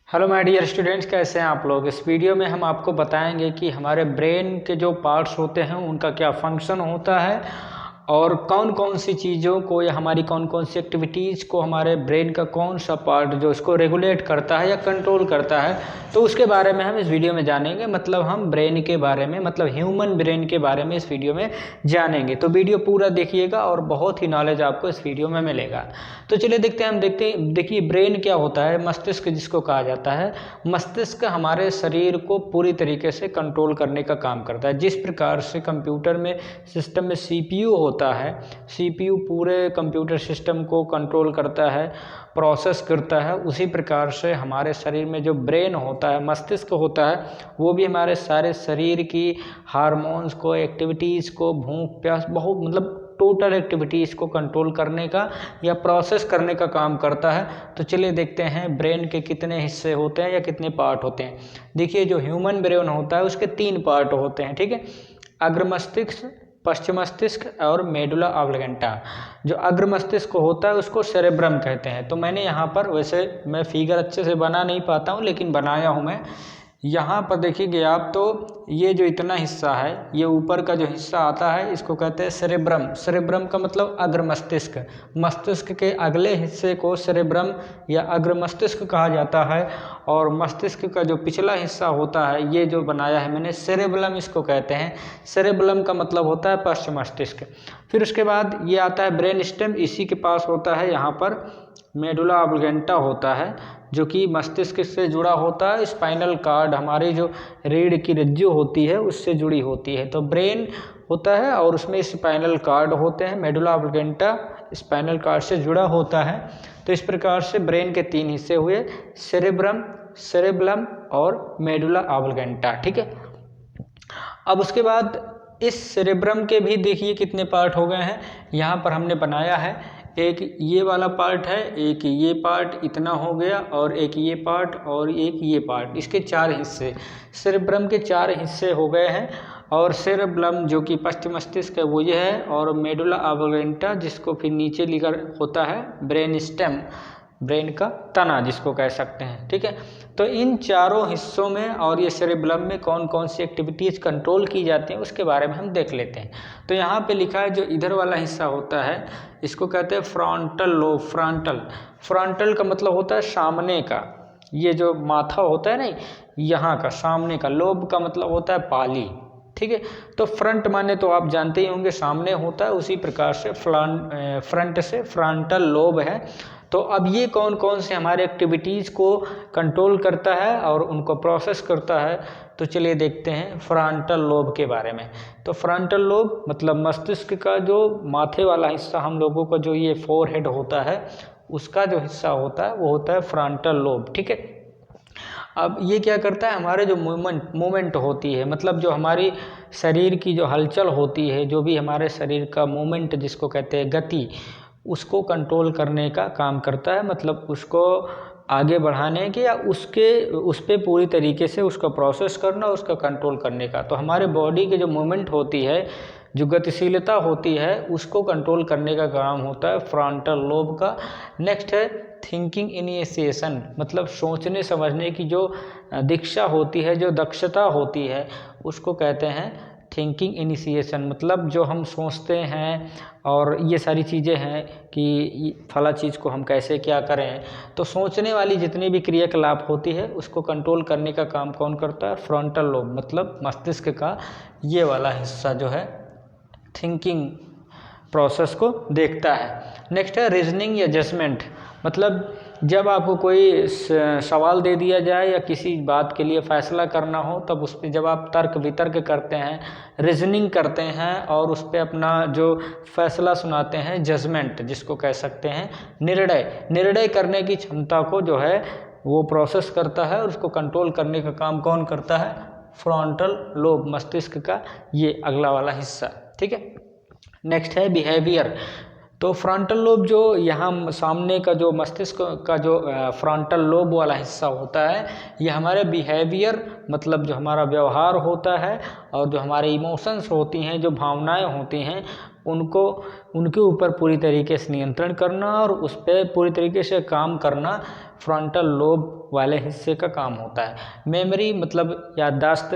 Hello my dear students, कैसे हैं आप लोग। इस वीडियो में हम आपको बताएंगे कि हमारे ब्रेन के जो पार्ट्स होते हैं उनका क्या फंक्शन होता है और कौन कौन सी चीज़ों को या हमारी कौन कौन सी एक्टिविटीज़ को हमारे ब्रेन का कौन सा पार्ट जो इसको रेगुलेट करता है या कंट्रोल करता है, तो उसके बारे में हम इस वीडियो में जानेंगे। मतलब हम ब्रेन के बारे में, मतलब ह्यूमन ब्रेन के बारे में इस वीडियो में जानेंगे। तो वीडियो पूरा देखिएगा और बहुत ही नॉलेज आपको इस वीडियो में मिलेगा। तो चलिए देखते हैं। देखिए ब्रेन क्या होता है। मस्तिष्क जिसको कहा जाता है, मस्तिष्क हमारे शरीर को पूरी तरीके से कंट्रोल करने का काम करता है। जिस प्रकार से कंप्यूटर में सिस्टम में सीपीयू होता है, सीपीयू पूरे कंप्यूटर सिस्टम को कंट्रोल करता है, प्रोसेस करता है, उसी प्रकार से हमारे शरीर में जो ब्रेन होता है, मस्तिष्क होता है, वो भी हमारे सारे शरीर की हार्मोन्स को, एक्टिविटीज़ को, भूख प्यास, बहुत मतलब टोटल एक्टिविटीज़ को कंट्रोल करने का या प्रोसेस करने का काम करता है। तो चलिए देखते हैं ब्रेन के कितने हिस्से होते हैं या कितने पार्ट होते हैं। देखिए जो ह्यूमन ब्रेन होता है उसके 3 पार्ट होते हैं, ठीक है। अग्र मस्तिष्क, पश्चिम मस्तिष्क और मेडुला ऑब्लिगेंटा। जो अग्र मस्तिष्क होता है उसको सेरेब्रम कहते हैं। तो मैंने यहाँ पर, वैसे मैं फिगर अच्छे से बना नहीं पाता हूँ लेकिन बनाया हूँ मैं। यहाँ पर देखिए आप, तो ये जो इतना हिस्सा है, ये ऊपर का जो हिस्सा आता है इसको कहते हैं सेरेब्रम। सेरेब्रम का मतलब अग्र मस्तिष्क। मस्तिष्क के अगले हिस्से को सेरेब्रम या अग्र मस्तिष्क कहा जाता है। और मस्तिष्क का जो पिछला हिस्सा होता है, ये जो बनाया है मैंने, सेरेबलम इसको कहते हैं। सेरेबलम का मतलब होता है पश्चिम मस्तिष्क। फिर उसके बाद ये आता है ब्रेन स्टेम, इसी के पास होता है यहाँ पर मेडुला ऑब्लिगेंटा होता है, जो कि मस्तिष्क से जुड़ा होता है। स्पाइनल कार्ड, हमारी जो रीढ़ की रज्जु होती है उससे जुड़ी होती है। तो ब्रेन होता है और उसमें स्पाइनल कार्ड होते हैं। मेडुला ऑब्लिगेंटा स्पाइनल कार्ड से जुड़ा होता है। तो इस प्रकार से ब्रेन के 3 हिस्से हुए, सेरेब्रम, सेरेबलम और मेडुला ऑब्लिगेंटा, ठीक है। अब उसके बाद इस सेरेब्रम के भी देखिए कितने पार्ट हो गए हैं। यहाँ पर हमने बनाया है, एक ये वाला पार्ट है, एक ये पार्ट इतना हो गया, और एक ये पार्ट और एक ये पार्ट। इसके 4 हिस्से, सेरेब्रम के 4 हिस्से हो गए हैं। और सेरेब्लम जो कि पश्चिम मस्तिष्क है वो ये है, और मेडुला ऑब्लिगेंटा जिसको फिर नीचे लिखा होता है ब्रेन स्टेम, ब्रेन का तना जिसको कह सकते हैं, ठीक है। तो इन चारों हिस्सों में और ये सेरेब्लम में कौन कौन सी एक्टिविटीज़ कंट्रोल की जाती हैं उसके बारे में हम देख लेते हैं। तो यहाँ पे लिखा है जो इधर वाला हिस्सा होता है इसको कहते हैं फ्रंटल लोब। फ्रंटल, फ्रंटल का मतलब होता है सामने का, ये जो माथा होता है ना यहाँ का, सामने का। लोब का मतलब होता है पाली, ठीक है। तो फ्रंट माने तो आप जानते ही होंगे सामने होता है, उसी प्रकार से फ्रंट से फ्रंटल लोब है। तो अब ये कौन कौन से हमारे एक्टिविटीज़ को कंट्रोल करता है और उनको प्रोसेस करता है, तो चलिए देखते हैं फ्रंटल लोब के बारे में। तो फ्रंटल लोब मतलब मस्तिष्क का जो माथे वाला हिस्सा, हम लोगों का जो ये फोरहेड होता है उसका जो हिस्सा होता है वो होता है फ्रंटल लोब, ठीक है। अब ये क्या करता है, हमारे जो मूवमेंट होती है, मतलब जो हमारी शरीर की जो हलचल होती है, जो भी हमारे शरीर का मूवमेंट जिसको कहते हैं गति, उसको कंट्रोल करने का काम करता है। मतलब उसको आगे बढ़ाने के या उस पर पूरी तरीके से उसका प्रोसेस करना, उसका कंट्रोल करने का। तो हमारे बॉडी के जो मूवमेंट होती है, जो गतिशीलता होती है, उसको कंट्रोल करने का काम होता है फ्रंटल लोब का। नेक्स्ट है थिंकिंग इनिशिएशन, मतलब सोचने समझने की जो दीक्षा होती है, जो दक्षता होती है, उसको कहते हैं थिंकिंग इनिशिएशन। मतलब जो हम सोचते हैं और ये सारी चीज़ें हैं कि फला चीज़ को हम कैसे क्या करें, तो सोचने वाली जितनी भी क्रियाकलाप होती है उसको कंट्रोल करने का काम कौन करता है, फ्रंटल लोब, मतलब मस्तिष्क का ये वाला हिस्सा जो है थिंकिंग प्रोसेस को देखता है। नेक्स्ट है रीजनिंग या जजमेंट, मतलब जब आपको कोई सवाल दे दिया जाए या किसी बात के लिए फैसला करना हो, तब उस पर जब आप तर्क वितर्क करते हैं, रीजनिंग करते हैं और उस पर अपना जो फैसला सुनाते हैं, जजमेंट जिसको कह सकते हैं निर्णय करने की क्षमता को जो है वो प्रोसेस करता है, और उसको कंट्रोल करने का काम कौन करता है, फ्रंटल लोब, मस्तिष्क का ये अगला वाला हिस्सा, ठीक है। नेक्स्ट है बिहेवियर। तो फ्रंटल लोब जो यहाँ सामने का जो मस्तिष्क का जो फ्रंटल लोब वाला हिस्सा होता है, ये हमारे बिहेवियर, मतलब जो हमारा व्यवहार होता है और जो हमारे इमोशंस होती हैं, जो भावनाएं होती हैं, उनको उनके ऊपर पूरी तरीके से नियंत्रण करना और उस पर पूरी तरीके से काम करना फ्रंटल लोब वाले हिस्से का काम होता है। मेमोरी मतलब याददाश्त,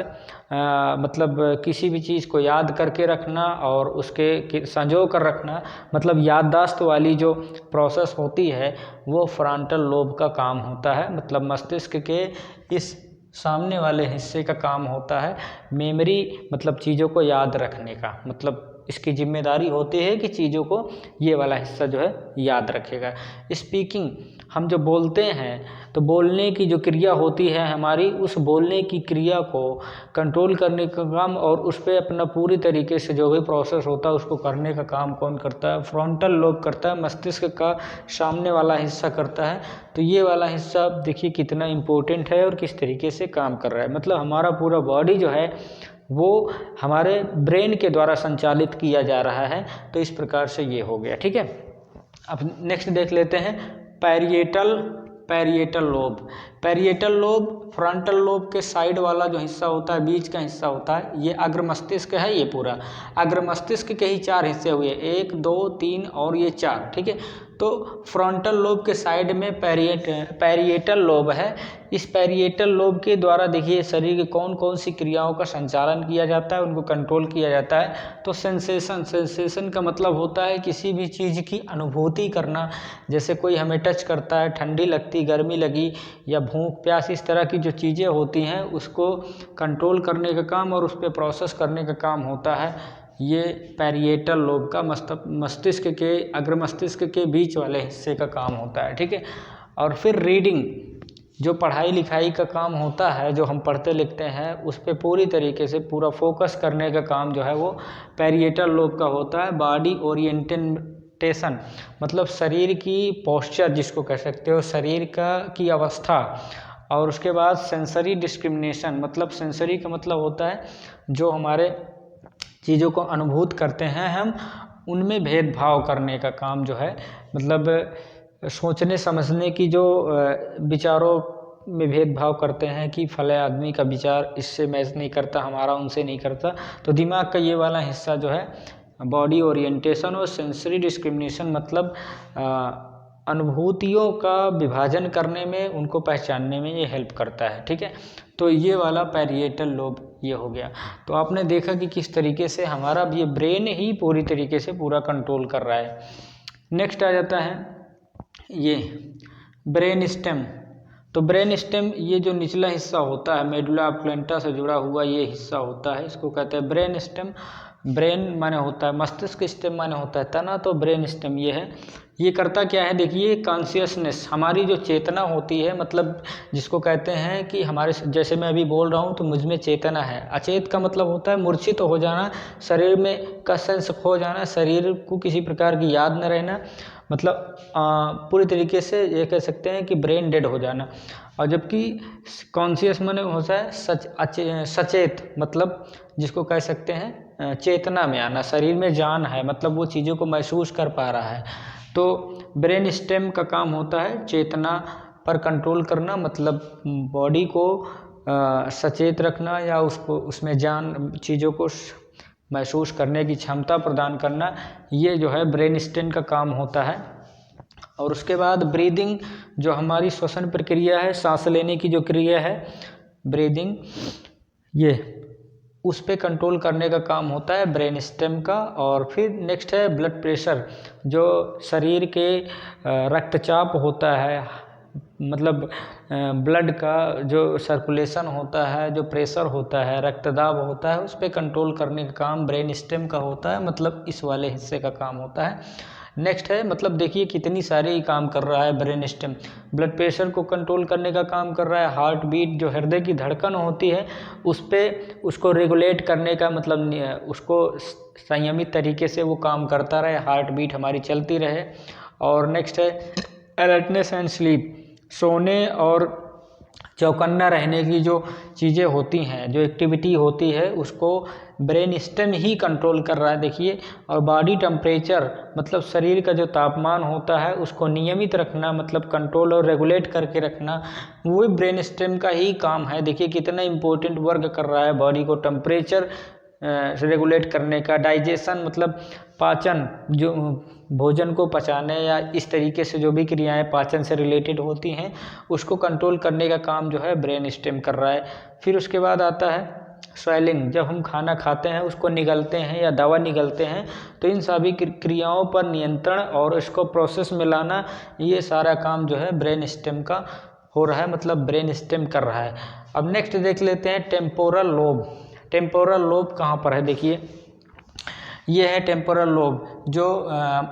मतलब किसी भी चीज़ को याद करके रखना और उसके संजो कर रखना, मतलब याददाश्त वाली जो प्रोसेस होती है वो फ्रंटल लोब का काम होता है। मतलब मस्तिष्क के इस सामने वाले हिस्से का काम होता है मेमोरी, मतलब चीज़ों को याद रखने का। मतलब इसकी जिम्मेदारी होती है कि चीज़ों को ये वाला हिस्सा जो है याद रखेगा। स्पीकिंग, हम जो बोलते हैं तो बोलने की जो क्रिया होती है हमारी, उस बोलने की क्रिया को कंट्रोल करने का काम और उस पर अपना पूरी तरीके से जो भी प्रोसेस होता है उसको करने का काम कौन करता है? फ्रंटल लोब करता है, मस्तिष्क का सामने वाला हिस्सा करता है। तो ये वाला हिस्सा देखिए कितना इम्पोर्टेंट है और किस तरीके से काम कर रहा है। मतलब हमारा पूरा बॉडी जो है वो हमारे ब्रेन के द्वारा संचालित किया जा रहा है। तो इस प्रकार से ये हो गया, ठीक है। अब नेक्स्ट देख लेते हैं parietal lobe. Parietal lobe frontal lobe के साइड वाला जो हिस्सा होता है, बीच का हिस्सा होता है, ये अग्र मस्तिष्क है। ये पूरा अग्र मस्तिष्क के ही 4 हिस्से हुए, 1 2 3 और ये 4, ठीक है। तो फ्रंटल लोब के साइड में पैरिएटल लोब है। इस पैरिएटल लोब के द्वारा देखिए शरीर की कौन कौन सी क्रियाओं का संचालन किया जाता है, उनको कंट्रोल किया जाता है। तो सेंसेशन का मतलब होता है किसी भी चीज़ की अनुभूति करना। जैसे कोई हमें टच करता है, ठंडी लगती, गर्मी लगी या भूख प्यास, इस तरह की जो चीज़ें होती हैं उसको कंट्रोल करने का काम और उस पर प्रोसेस करने का काम होता है ये पैरिएटल लोब का, मस्तिष्क के अग्र मस्तिष्क के बीच वाले हिस्से का काम होता है, ठीक है। और फिर रीडिंग, जो पढ़ाई लिखाई का काम होता है, जो हम पढ़ते लिखते हैं उस पर पूरी तरीके से पूरा फोकस करने का काम जो है वो पैरिएटल लोब का होता है। बॉडी ओरिएंटेशन, मतलब शरीर की पोस्चर जिसको कह सकते हो, शरीर की अवस्था। और उसके बाद सेंसरी डिस्क्रिमिनेशन, मतलब सेंसरी का मतलब होता है जो हमारे चीज़ों को अनुभूत करते हैं हम, उनमें भेदभाव करने का काम जो है, मतलब सोचने समझने की जो विचारों में भेदभाव करते हैं कि फले आदमी का विचार इससे मैच नहीं करता, हमारा उनसे नहीं करता। तो दिमाग का ये वाला हिस्सा जो है बॉडी ओरिएंटेशन और सेंसरी डिस्क्रिमिनेशन, मतलब अनुभूतियों का विभाजन करने में, उनको पहचानने में ये हेल्प करता है, ठीक है। तो ये वाला पैरिएटल लोब ये हो गया। तो आपने देखा कि किस तरीके से हमारा ये ब्रेन ही पूरी तरीके से पूरा कंट्रोल कर रहा है। नेक्स्ट आ जाता है ये ब्रेन स्टेम। तो ब्रेन स्टेम ये जो निचला हिस्सा होता है, मेडुला ऑब्लेंटा से जुड़ा हुआ ये हिस्सा होता है, इसको कहते हैं ब्रेन स्टेम। ब्रेन माने होता है मस्तिष्क, स्टेम माने होता है तना, तो ब्रेन स्टेम ये है। ये करता क्या है देखिए, कॉन्शियसनेस, हमारी जो चेतना होती है, मतलब जिसको कहते हैं कि हमारे, जैसे मैं अभी बोल रहा हूँ तो मुझ में चेतना है। अचेत का मतलब होता है मूर्छित तो हो जाना, शरीर में का सेंस खो जाना, शरीर को किसी प्रकार की याद न रहना, मतलब पूरी तरीके से ये कह सकते हैं कि ब्रेन डेड हो जाना। और जबकि कॉन्शियस माने होता है सचेत, मतलब जिसको कह सकते हैं चेतना में आना, शरीर में जान है, मतलब वो चीज़ों को महसूस कर पा रहा है। तो ब्रेन स्टेम का काम होता है चेतना पर कंट्रोल करना, मतलब बॉडी को सचेत रखना या उसको उसमें जान, चीज़ों को महसूस करने की क्षमता प्रदान करना, ये जो है ब्रेन स्टेम का काम होता है। और उसके बाद ब्रीदिंग, जो हमारी श्वसन प्रक्रिया है, सांस लेने की जो क्रिया है ब्रीदिंग, ये उस पे कंट्रोल करने का काम होता है ब्रेन स्टेम का। और फिर नेक्स्ट है ब्लड प्रेशर, जो शरीर के रक्तचाप होता है, मतलब ब्लड का जो सर्कुलेशन होता है, जो प्रेशर होता है, रक्तदाब होता है, उस पर कंट्रोल करने का काम ब्रेन स्टेम का होता है, मतलब इस वाले हिस्से का काम होता है। नेक्स्ट है, मतलब देखिए कितनी सारे ही काम कर रहा है ब्रेन स्टेम। ब्लड प्रेशर को कंट्रोल करने का काम कर रहा है, हार्ट बीट, जो हृदय की धड़कन होती है उस पर उसको रेगुलेट करने का, मतलब उसको संयमित तरीके से वो काम करता रहे, हार्ट बीट हमारी चलती रहे। और नेक्स्ट है अलर्टनेस एंड स्लीप, सोने और चौकन्ना रहने की जो चीज़ें होती हैं, जो एक्टिविटी होती है, उसको ब्रेन स्टेम ही कंट्रोल कर रहा है देखिए। और बॉडी टेम्परेचर, मतलब शरीर का जो तापमान होता है उसको नियमित रखना, मतलब कंट्रोल और रेगुलेट करके रखना, वो ब्रेन स्टेम का ही काम है। देखिए कितना इम्पोर्टेंट वर्क कर रहा है बॉडी को टेम्परेचर रेगुलेट करने का। डाइजेशन, मतलब पाचन, जो भोजन को पचाने या इस तरीके से जो भी क्रियाएं पाचन से रिलेटेड होती हैं उसको कंट्रोल करने का काम जो है ब्रेन स्टेम कर रहा है। फिर उसके बाद आता है स्वेलिंग, जब हम खाना खाते हैं उसको निगलते हैं या दवा निगलते हैं तो इन सभी क्रियाओं पर नियंत्रण और इसको प्रोसेस में लाना, ये सारा काम जो है ब्रेन स्टेम का हो रहा है, मतलब ब्रेन स्टेम कर रहा है। अब नेक्स्ट देख लेते हैं टेम्पोरल लोब। टेम्पोरल लोब कहाँ पर है, देखिए ये है टेम्पोरल लोब, जो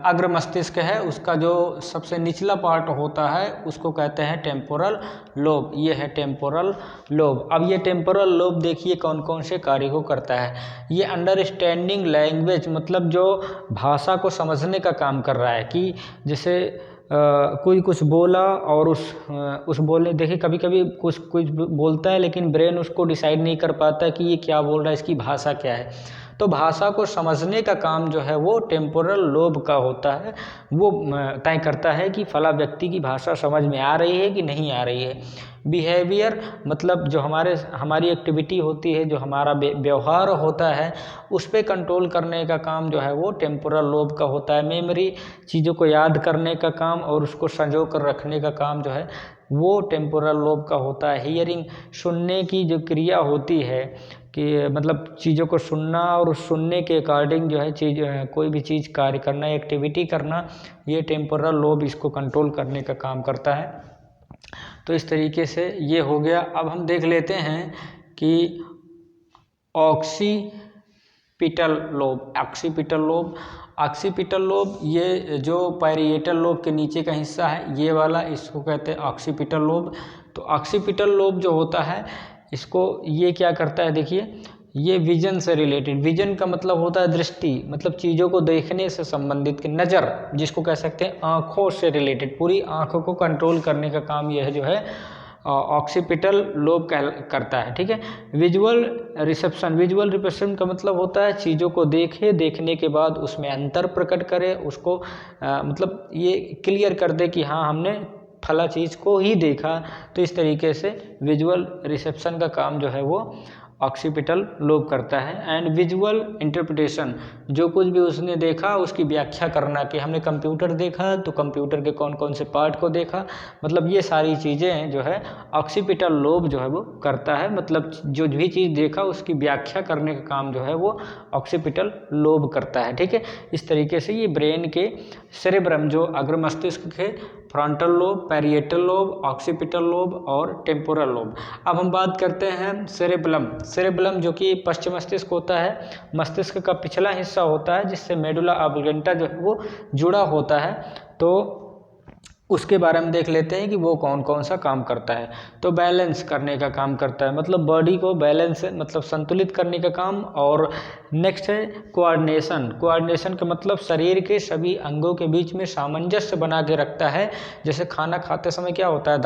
अग्र मस्तिष्क है उसका जो सबसे निचला पार्ट होता है उसको कहते हैं टेम्पोरल लोब। ये है टेम्पोरल लोब। अब ये टेम्पोरल लोब देखिए कौन कौन से कार्य को करता है। ये अंडरस्टैंडिंग लैंग्वेज, मतलब जो भाषा को समझने का काम कर रहा है, कि जैसे कोई कुछ बोला और उस बोलने, देखिए कभी कभी कुछ बोलता है लेकिन ब्रेन उसको डिसाइड नहीं कर पाता कि ये क्या बोल रहा है, इसकी भाषा क्या है। तो भाषा को समझने का काम जो है वो टेम्पोरल लोब का होता है। वो तय करता है कि फला व्यक्ति की भाषा समझ में आ रही है कि नहीं आ रही है। बिहेवियर, मतलब जो हमारी एक्टिविटी होती है, जो हमारा व्यवहार होता है, उस पर कंट्रोल करने का काम जो है वो टेम्पोरल लोब का होता है। मेमोरी, चीज़ों को याद करने का काम और उसको संजो कर रखने का काम जो है वो टेम्पोरल लोब का होता है। हियरिंग, सुनने की जो क्रिया होती है कि मतलब चीज़ों को सुनना और उस सुनने के अकॉर्डिंग जो है कोई भी चीज़ कार्य करना, एक्टिविटी करना, ये टेम्पोरल लोब इसको कंट्रोल करने का काम करता है। तो इस तरीके से ये हो गया। अब हम देख लेते हैं कि ऑक्सीपिटल लोब। ऑक्सीपिटल लोब ये जो पैरिएटल लोब के नीचे का हिस्सा है, ये वाला, इसको कहते हैं ऑक्सीपिटल लोब। तो ऑक्सीपिटल लोब जो होता है इसको ये क्या करता है, देखिए ये विजन से रिलेटेड, विजन का मतलब होता है दृष्टि, मतलब चीज़ों को देखने से संबंधित, नज़र जिसको कह सकते हैं, आँखों से रिलेटेड, पूरी आँखों को कंट्रोल करने का काम यह जो है ऑक्सीपिटल लोब करता है। ठीक है। विजुअल रिसेप्शन का मतलब होता है चीज़ों को देखने के बाद उसमें अंतर प्रकट करे, उसको मतलब ये क्लियर कर दे कि हाँ हमने फला चीज़ को ही देखा। तो इस तरीके से विजुअल रिसेप्शन का काम जो है वो ऑक्सीपिटल लोब करता है। एंड विजुअल इंटरप्रिटेशन, जो कुछ भी उसने देखा उसकी व्याख्या करना, कि हमने कंप्यूटर देखा तो कंप्यूटर के कौन कौन से पार्ट को देखा, मतलब ये सारी चीज़ें जो है ऑक्सीपिटल लोब जो है वो करता है। मतलब जो भी चीज़ देखा उसकी व्याख्या करने का काम जो है वो ऑक्सीपिटल लोब करता है। ठीक है। इस तरीके से ये ब्रेन के सेरेब्रम, जो अग्र मस्तिष्क के frontal lobe, parietal lobe, occipital lobe और टेम्पोरल लोब। अब हम बात करते हैं सेरेब्रम जो कि पश्चिम मस्तिष्क होता है, मस्तिष्क का पिछला हिस्सा होता है जिससे मेडुला ऑब्लिगेंटा जो है वो जुड़ा होता है। तो उसके बारे में देख लेते हैं कि वो कौन कौन सा काम करता है। तो बैलेंस करने का काम करता है, मतलब बॉडी को बैलेंस, मतलब संतुलित करने का काम। और नेक्स्ट है कोऑर्डिनेशन का मतलब शरीर के सभी अंगों के बीच में सामंजस्य बना के रखता है। जैसे खाना खाते समय क्या होता है,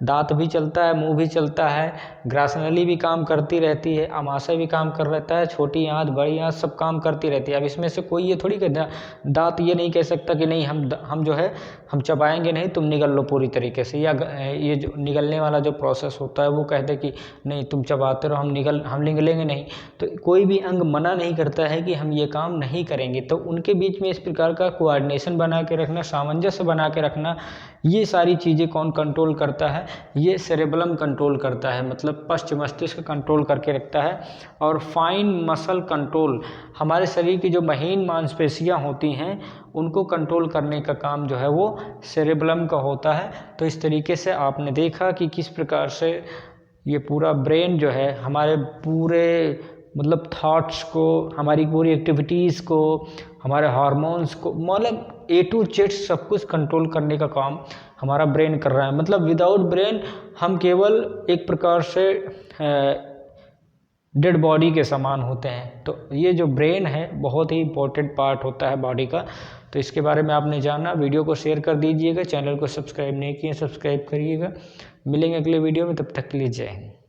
दांत भी चलता है, मुंह भी चलता है, ग्रासनली भी काम करती रहती है, आमाशय भी काम कर रहता है, छोटी आंत बड़ी आंत सब काम करती रहती है। अब इसमें से कोई ये थोड़ी कहता दांत ये नहीं कह सकता कि नहीं हम जो है हम चबाएंगे नहीं, तुम निगल लो पूरी तरीके से, या ये जो निगलने वाला जो प्रोसेस होता है वो कहते कि नहीं तुम चबाते रहो, हम निगलेंगे नहीं। तो कोई भी अंग मना नहीं करता है कि हम ये काम नहीं करेंगे। तो उनके बीच में इस प्रकार का कोऑर्डिनेशन बना के रखना, सामंजस्य बना के रखना, ये सारी चीज़ें कौन कंट्रोल करता है, ये सेरेब्रम कंट्रोल करता है, मतलब पश्चिम मस्तिष्क कंट्रोल करके रखता है। और फाइन मसल कंट्रोल, हमारे शरीर की जो महीन मांसपेशियां होती हैं उनको कंट्रोल करने का काम जो है वो सेरेब्रम का होता है। तो इस तरीके से आपने देखा कि किस प्रकार से ये पूरा ब्रेन जो है हमारे पूरे मतलब थॉट्स को, हमारी पूरी एक्टिविटीज़ को, हमारे हार्मोन्स को, मतलब A to Z सब कुछ कंट्रोल करने का काम हमारा ब्रेन कर रहा है। मतलब विदाउट ब्रेन हम केवल एक प्रकार से डेड बॉडी के समान होते हैं। तो ये जो ब्रेन है बहुत ही इंपॉर्टेंट पार्ट होता है बॉडी का। तो इसके बारे में आपने जाना, वीडियो को शेयर कर दीजिएगा, चैनल को सब्सक्राइब नहीं किए सब्सक्राइब करिएगा। मिलेंगे अगले वीडियो में, तब तक के लिए जय हिंद।